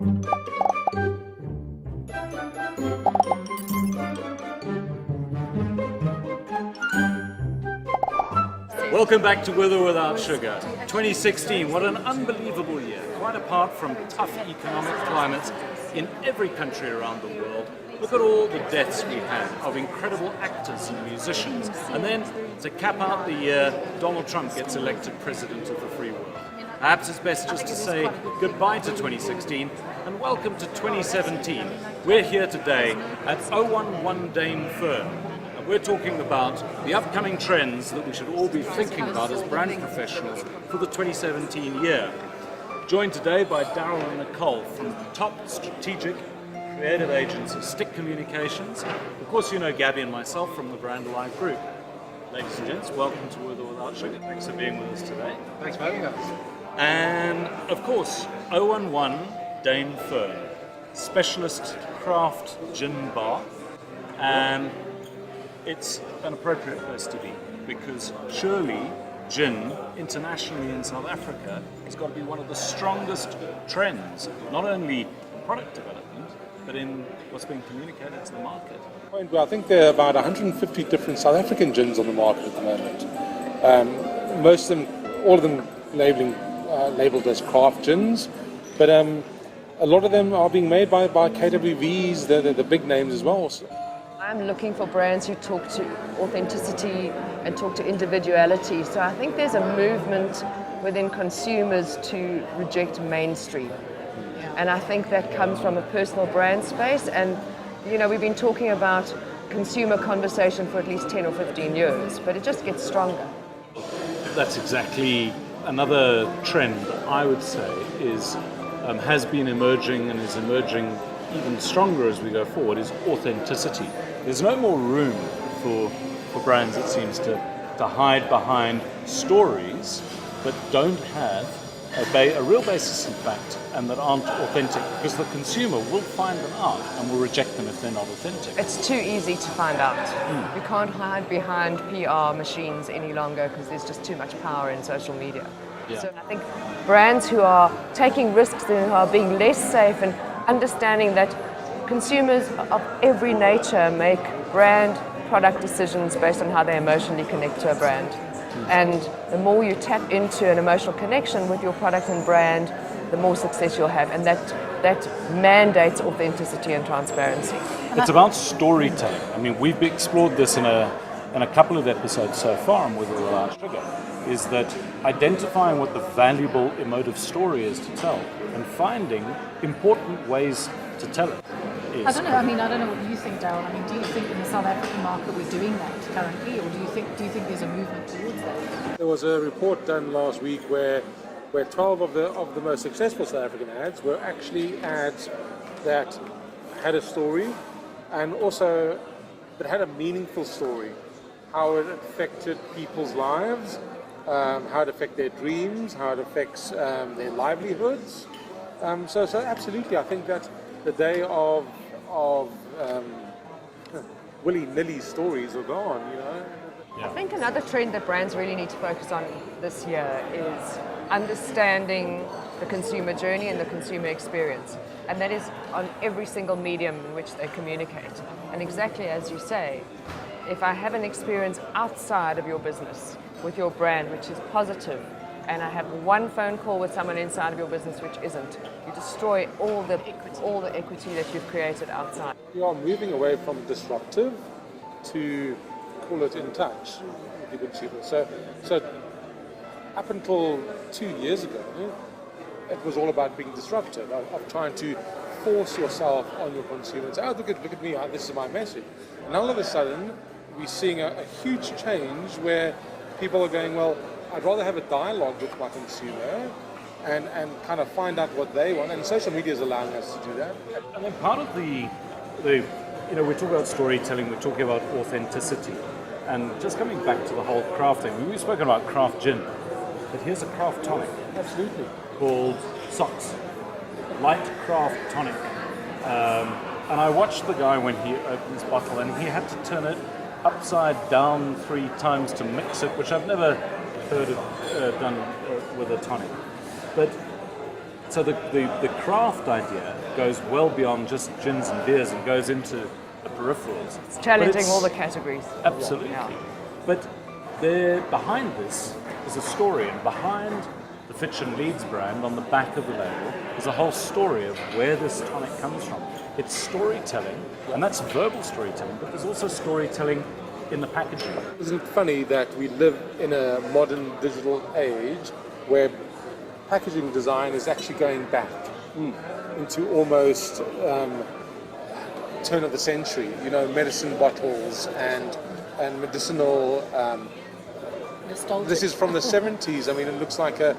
Welcome back to With or Without Sugar. 2016, what an unbelievable year. Quite apart from tough economic climates in every country around the world, look at all the deaths we had of incredible actors and musicians. And then, to cap out the year, Donald Trump gets elected president of the free world. Perhaps it's best just to say goodbye to 2016 and welcome to 2017. We're here today at 011 Dame Fern. We're talking about the upcoming trends that we should all be thinking about as brand professionals for the 2017 year. Joined today by Daryl and Nicole from the top strategic creative agency Stick Communications. Of course, you know Gabby and myself from the Brand Alive Group. Ladies and gents, welcome to With or Without Sugar. Thanks for being with us today. Thanks for having us. And of course, 011 Dame Fern, specialist craft gin bar. And it's an appropriate place to be because surely gin internationally in South Africa has got to be one of the strongest trends, not only in product development, but in what's being communicated to the market. Well, I think there are about 150 different South African gins on the market at the moment. Most of them, all of them labeled as craft gins, but a lot of them are being made by KWVs, the big names as well. I'm looking for brands who talk to authenticity and talk to individuality. So I think there's a movement within consumers to reject mainstream. And I think that comes from a personal brand space. And, you know, we've been talking about consumer conversation for at least 10 or 15 years, but it just gets stronger. That's exactly another trend I would say has been emerging and is emerging even stronger as we go forward is authenticity. There's no more room for brands, it seems, to hide behind stories that don't have a real basis in fact and that aren't authentic, because the consumer will find them out and will reject them if they're not authentic. It's too easy to find out. You can't hide behind PR machines any longer because there's just too much power in social media. Yeah. So I think brands who are taking risks and who are being less safe and understanding that consumers of every nature make brand product decisions based on how they emotionally connect to a brand. And the more you tap into an emotional connection with your product and brand, the more success you'll have. And that mandates authenticity and transparency. It's about storytelling. I mean, we've explored this in a couple of episodes so far on With or Without Sugar, is that identifying what the valuable emotive story is to tell and finding important ways to tell it. I don't know what you think, Daryl. I mean, do you think in the South African market we're doing that currently, or do you think there's a movement towards that? There was a report done last week where 12 of the most successful South African ads were actually ads that had a story and also that had a meaningful story, how it affected people's lives, how it affects their dreams, how it affects their livelihoods. So absolutely, I think that the day of willy-nilly stories are gone, you know. I think another trend that brands really need to focus on this year is understanding the consumer journey and the consumer experience. And that is on every single medium in which they communicate. And exactly as you say, if I have an experience outside of your business with your brand which is positive, and I have one phone call with someone inside of your business which isn't, you destroy all the equity that you've created outside. We are moving away from disruptive to call it in touch with the consumer. So up until 2 years ago, it was all about being disruptive, of trying to force yourself on your consumer and say, oh, look at me, this is my message. And all of a sudden, we're seeing a huge change where people are going, well, I'd rather have a dialogue with my consumer and kind of find out what they want. And social media is allowing us to do that. And then part of the we talk about storytelling, we're talking about authenticity. And just coming back to the whole crafting, we've spoken about craft gin, but here's a craft tonic. Absolutely. Called Socks. Light craft tonic. And I watched the guy when he opened his bottle and he had to turn it upside down 3 times to mix it, which I've never heard of done with a tonic. But So the craft idea goes well beyond just gins and beers and goes into the peripherals. It's challenging But it's- all the categories. Absolutely. Yeah. But there, behind this is a story, and behind the Fitch and Leeds brand on the back of the label is a whole story of where this tonic comes from. It's storytelling, and that's verbal storytelling, but there's also storytelling in the packaging. Isn't it funny that we live in a modern digital age where packaging design is actually going back into almost turn of the century, medicine bottles and medicinal. Nostalgic. This is from the 70s. I mean, it looks like a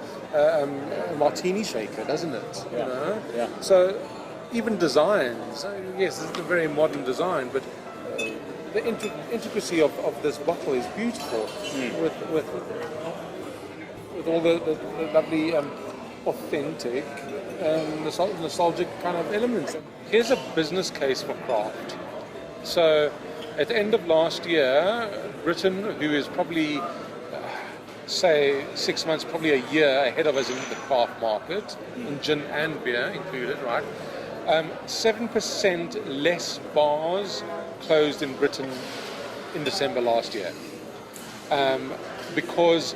martini shaker, doesn't it? Yeah. Yeah. So even designs, yes, it's a very modern design, but the intricacy of this bottle is beautiful with all the lovely authentic nostalgic kind of elements. Here's a business case for craft. So at the end of last year, Britain, who is probably say 6 months, probably a year ahead of us in the craft market, in gin and beer included, right? 7% less bars closed in Britain in December last year. Because,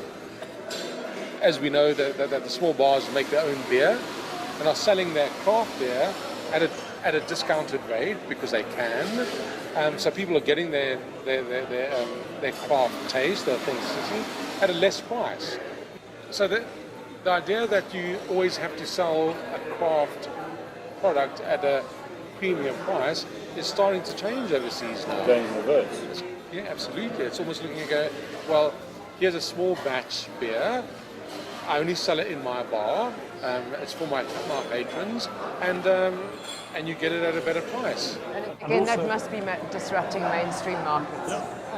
as we know, that the small bars make their own beer and are selling their craft beer at a discounted rate because they can. So people are getting their craft taste, their authenticity, at a less price. So the idea that you always have to sell a craft product at a premium price is starting to change overseas now. Going in reverse. Yeah, absolutely. It's almost looking at well, here's a small batch beer. I only sell it in my bar. It's for my patrons, and you get it at a better price. Again, that must be disrupting mainstream markets,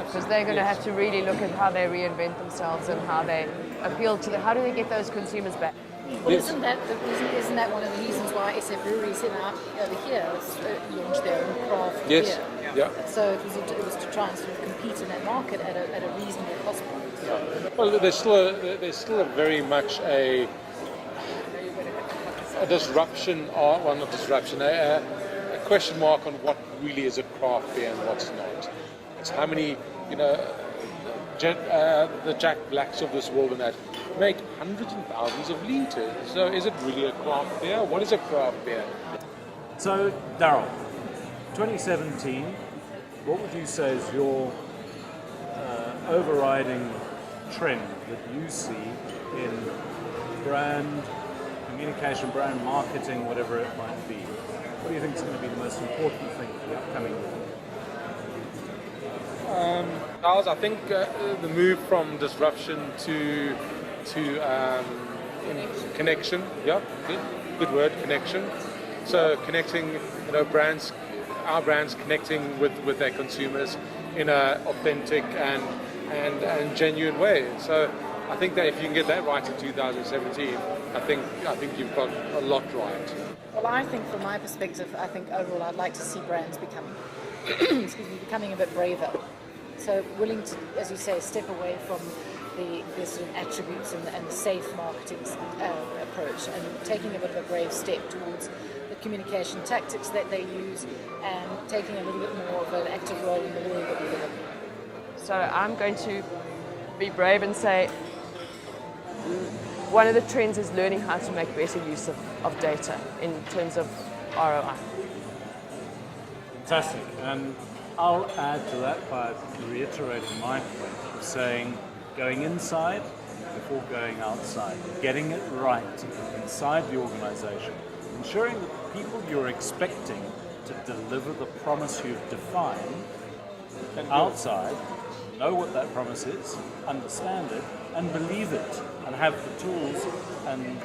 because they're going to have to really look at how they reinvent themselves and how they appeal to how do they get those consumers back. Well, isn't that one of the reasons why SA Breweries over here launched their own craft Yes. beer? Yeah. So it was to try and sort of compete in that market at a reasonable cost point. Well, there's still a very much a disruption, or well, not disruption, a question mark on what really is a craft beer and what's not. It's how many, the Jack Blacks of this world and that make hundreds and thousands of litres. So is it really a craft beer? What is a craft beer? So, Daryl, 2017, what would you say is your overriding trend that you see in brand communication, brand marketing, whatever it might be? What do you think is going to be the most important thing for the upcoming year? I think the move from disruption to connection. Yeah, good word, connection. So connecting, our brands connecting with their consumers in an authentic and genuine way. So I think that if you can get that right in 2017, I think you've got a lot right. Well, I think from my perspective, I think overall I'd like to see brands becoming a bit braver. So willing to, as you say, step away from the sort of attributes and the safe marketing approach, and taking a bit of a brave step towards the communication tactics that they use, and taking a little bit more of an active role in the world that we live in. So I'm going to be brave and say one of the trends is learning how to make better use of data in terms of ROI. Fantastic. And I'll add to that by reiterating my point of saying going inside before going outside, getting it right inside the organization, ensuring that the people you're expecting to deliver the promise you've defined outside know what that promise is, understand it, and believe it, and have the tools and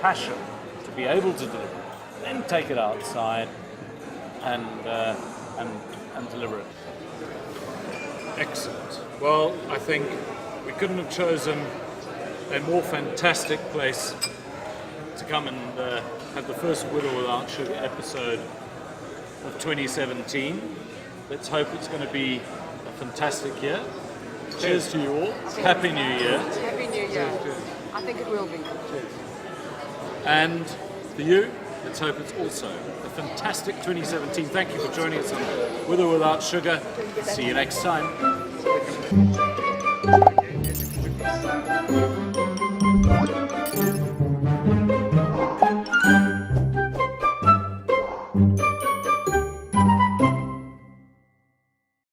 passion to be able to deliver it. Then take it outside and deliver it. Excellent. Well, I think we couldn't have chosen a more fantastic place to come and have the first With or Without Sugar episode of 2017. Let's hope it's going to be a fantastic year. Cheers to you all. Happy New Year. Happy New Year. I think it will be. Cheers. And for you, let's hope it's also a fantastic 2017. Thank you for joining us on With or Without Sugar. See you next time.